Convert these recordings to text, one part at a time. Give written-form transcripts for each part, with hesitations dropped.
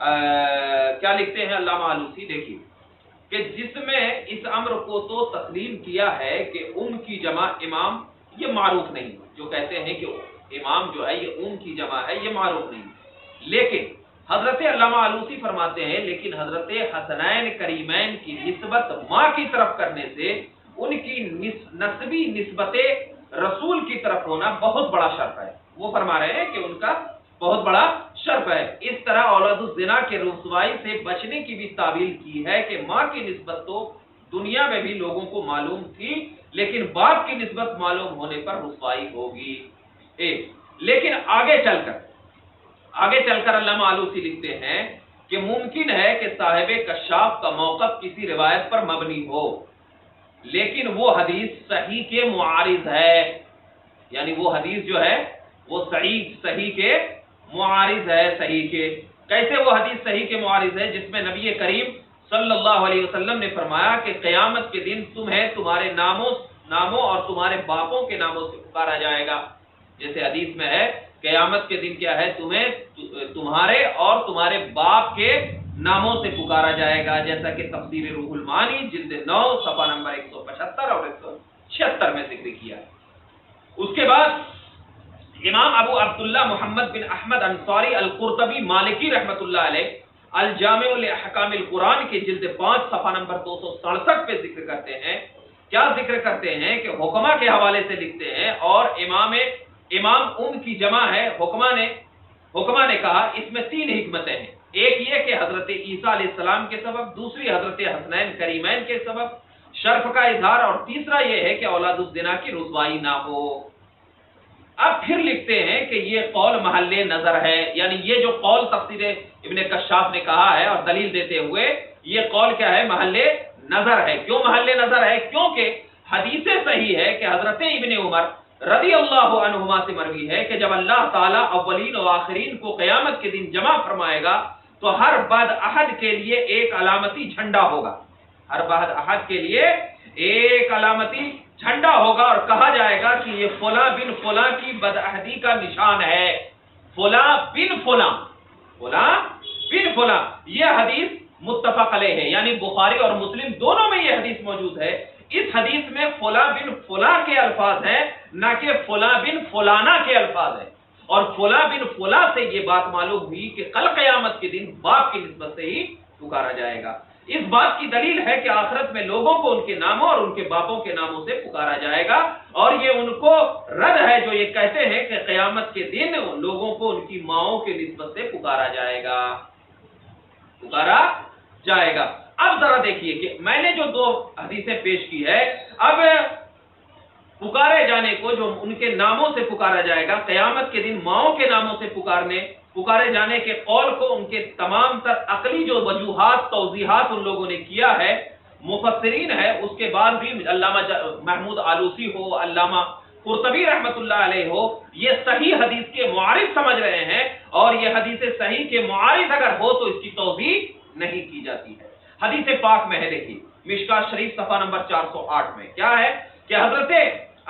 کیا لکھتے ہیں علامہ آلوسی، دیکھیے کہ جس میں اس امر کو تو تسلیم کیا ہے کہ کی جمع امام، یہ معروف نہیں، جو کہتے ہیں کہ امام جو ہے یہ کی جمع ہے، یہ معروف نہیں، لیکن حضرت علامہ آلوسی فرماتے ہیں لیکن حضرت حسنین کریمین کی نسبت ماں کی طرف کرنے سے ان کی نسبی نسبت رسول کی طرف ہونا بہت بڑا شرف ہے۔ وہ فرما رہے ہیں کہ ان کا بہت بڑا شرف ہے۔ اس طرح اولاد الزنا کے رسوائی سے بچنے کی بھی تعبیر کی ہے کہ ماں کی نسبت تو دنیا میں بھی لوگوں کو معلوم تھی، لیکن باپ کی نسبت معلوم ہونے پر رسوائی ہوگی۔ لیکن آگے چل کر علامہ آلوسی لکھتے ہیں کہ ممکن ہے کہ صاحب کشاف کا موقف کسی روایت پر مبنی ہو، لیکن وہ حدیث صحیح کے معارض ہے، یعنی وہ حدیث جو ہے وہ صحیح کے معارض ہے۔ صحیح کے کیسے وہ حدیث صحیح کے معارض ہے؟ جس میں نبی کریم صلی اللہ علیہ وسلم نے فرمایا کہ قیامت کے دن تمہیں تمہارے ناموں اور تمہارے باپوں کے ناموں سے پکارا جائے گا۔ جیسے حدیث میں ہے قیامت کے دن کیا ہے، تمہیں تمہارے اور تمہارے باپ کے ناموں سے پکارا جائے گا، جیسا کہ تفسیر روح المعانی جلد 9 صفحہ نمبر 175 اور 176 میں ذکر کیا ہے۔ اس کے بعد امام ابو عبداللہ محمد بن احمد انصاری القرطبی مالکی رحمۃ اللہ علیہ الجامع لاحکام القرآن کے جلد 5 صفحہ نمبر 267 پہ ذکر کرتے ہیں۔ کیا ذکر کرتے ہیں کہ حکمہ کے حوالے سے لکھتے ہیں، اور امام کی جمع ہے حکمہ نے کہا اس میں 3 حکمتیں ہیں۔ ایک یہ کہ حضرت عیسیٰ علیہ السلام کے سبب، دوسری حضرت حسنین کریمین کے سبب شرف کا اظہار، اور تیسرا یہ ہے کہ اولاد الزنا کی رسوائی نہ ہو۔ اب پھر لکھتے ہیں کہ یہ قول محل نظر ہے، یعنی یہ جو قول تفسیر ابن کشاف نے کہا ہے اور دلیل دیتے ہوئے، یہ قول کیا ہے؟ محل نظر ہے۔ کیوں محل نظر ہے؟ کیونکہ حدیث صحیح ہے کہ حضرت ابن عمر رضی اللہ عنہما سے مروی ہے کہ جب اللہ تعالیٰ اولین و آخرین کو قیامت کے دن جمع فرمائے گا تو ہر بعد احد کے لیے ایک علامتی جھنڈا ہوگا، ہر بعد احد کے لیے ایک علامتی جھنڈا ہوگا، اور کہا جائے گا کہ یہ فلاں بن فلاں کی بدعہدی کا نشان ہے، فلاں بن فلاں، فلاں بن فلاں۔ یہ حدیث متفق علیہ ہے، یعنی بخاری اور مسلم دونوں میں یہ حدیث موجود ہے۔ اس حدیث میں فلاں بن فلاں کے الفاظ ہیں، نہ کہ فلاں بن فلانا کے الفاظ ہیں، اور فلاں بن فلاں سے یہ بات معلوم ہوئی کہ کل قیامت کے دن باپ کی نسبت سے ہی پکارا جائے گا۔ اس بات کی دلیل ہے کہ آخرت میں لوگوں کو ان کے ناموں اور ان کے باپوں کے ناموں سے پکارا جائے گا، اور یہ ان کو رد ہے جو یہ کہتے ہیں کہ قیامت کے دن لوگوں کو ان کی ماؤں کے نسبت سے پکارا جائے گا۔ اب ذرا دیکھیے کہ میں نے جو 2 حدیثیں پیش کی ہے، اب پکارے جانے کو جو ان کے ناموں سے پکارا جائے گا، قیامت کے دن ماؤں کے ناموں سے پکارے جانے کے قول کو ان کے تمام تر عقلی جو وجوہات توضیحات ان لوگوں نے کیا ہے، مفسرین ہے، اس کے بعد بھی علامہ محمود آلوسی ہو، علامہ قرطبی رحمت اللہ علیہ ہو، یہ صحیح حدیث کے معارض سمجھ رہے ہیں، اور یہ حدیث صحیح کے معارض اگر ہو تو اس کی توضیح نہیں کی جاتی ہے۔ حدیث پاک میں ہے، دیکھیے مشکات شریف صفحہ نمبر 408 میں کیا ہے کہ حضرت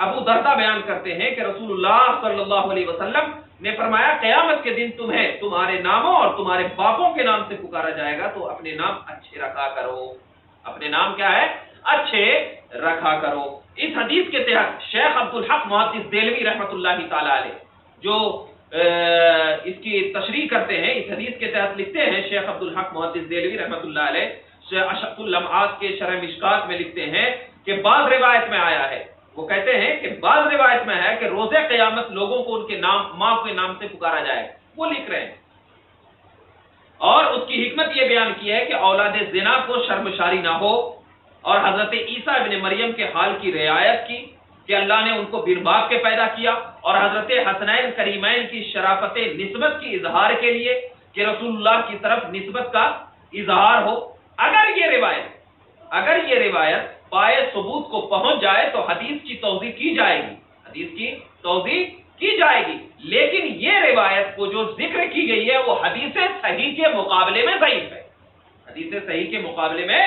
ابو دردہ بیان کرتے ہیں کہ رسول اللہ صلی اللہ علیہ وسلم نے فرمایا قیامت کے دن تمہیں تمہارے ناموں اور تمہارے باپوں کے نام سے پکارا جائے گا تو اپنے نام اچھے رکھا کرو، اپنے نام کیا ہے؟ اچھے رکھا کرو۔ اس حدیث کے تحت شیخ عبدالحق محدث دہلوی رحمت اللہ تعالی علیہ جو اس کی تشریح کرتے ہیں، اس حدیث کے تحت لکھتے ہیں شیخ عبدالحق محدث دہلوی رحمت اللہ علیہ اشق اللمعات کے شرح مشکات میں لکھتے ہیں کہ بعض روایت میں آیا ہے، وہ کہتے ہیں کہ بعض روایت میں ہے کہ روز قیامت لوگوں کو ان کے نام ماں کے نام سے پکارا جائے، وہ لکھ رہے ہیں، اور اس کی حکمت یہ بیان کی ہے کہ اولاد زنا کو شرمشاری نہ ہو، اور حضرت عیسیٰ ابن مریم کے حال کی رعایت کی کہ اللہ نے ان کو بن باپ کے پیدا کیا، اور حضرت حسنین کریمین کی شرافت نسبت کی اظہار کے لیے کہ رسول اللہ کی طرف نسبت کا اظہار ہو۔ اگر یہ روایت پائے ثبوت کو پہنچ جائے تو حدیث کی توضیح کی جائے گی، لیکن یہ روایت کو جو ذکر کی گئی ہے وہ حدیث صحیح کے مقابلے میں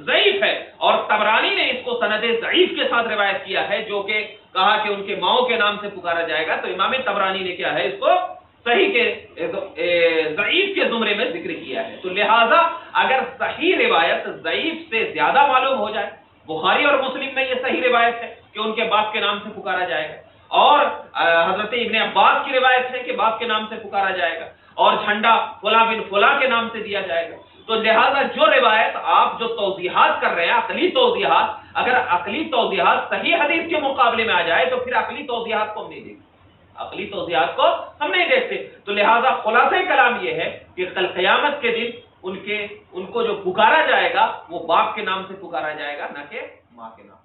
ضعیف ہے، اور طبرانی نے اس کو سند ضعیف کے ساتھ روایت کیا ہے، جو کہ کہا کہ ان کے ماؤں کے نام سے پکارا جائے گا، تو امام طبرانی نے کیا ہے اس کو صحیح کے ضعیف کے زمرے میں ذکر کیا ہے۔ تو لہٰذا اگر صحیح روایت ضعیف سے زیادہ معلوم ہو جائے، بخاری اور مسلم میں یہ صحیح روایت ہے کہ ان کے باپ کے نام سے پکارا جائے گا، اور حضرت ابن عباس کی روایت ہے کہ باپ کے نام سے پکارا جائے گا، اور جھنڈا فلاں بن فلاں کے نام سے دیا جائے گا، تو لہذا جو روایت آپ جو توضیحات کر رہے ہیں عقلی توضیحات، اگر عقلی توضیحات صحیح حدیث کے مقابلے میں آ جائے تو پھر عقلی توضیحات کو ہم نہیں دیکھتے، عقلی توضیحات کو ہم نہیں دیکھتے۔ تو لہذا خلاصہ کلام یہ ہے کہ کل قیامت کے دن ان کو جو پکارا جائے گا وہ باپ کے نام سے پکارا جائے گا، نہ کہ ماں کے نام۔